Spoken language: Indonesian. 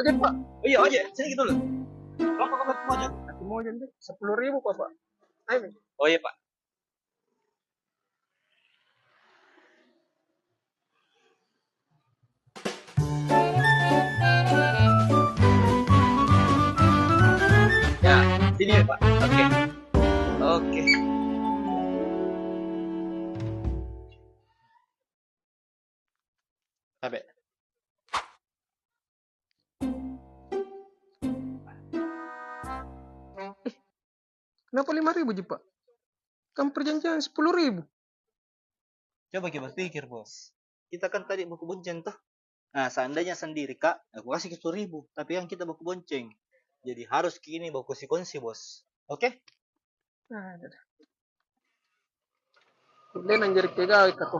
Ojek pak. Oh iya, ojek. Sini gitu loh. Berapa kamu ojek? Aku mau ojek deh. 10.000 kok pak. Ayo. Mi. Oh iya, Pak. Ya, sini ya, Pak. Oke. Oke. Sampai. Kenapa 5.000 Ji pak? Kan perjanjian 10.000. Coba kita pikir, Bos. Kita kan tadi buku bonceng toh. Nah, seandainya sendiri, Kak, aku kasih 10.000. Tapi yang kita buku bonceng. Jadi harus kini buku konsi, Bos. Oke? Nah, udah. Kemudian anjir pegawai kata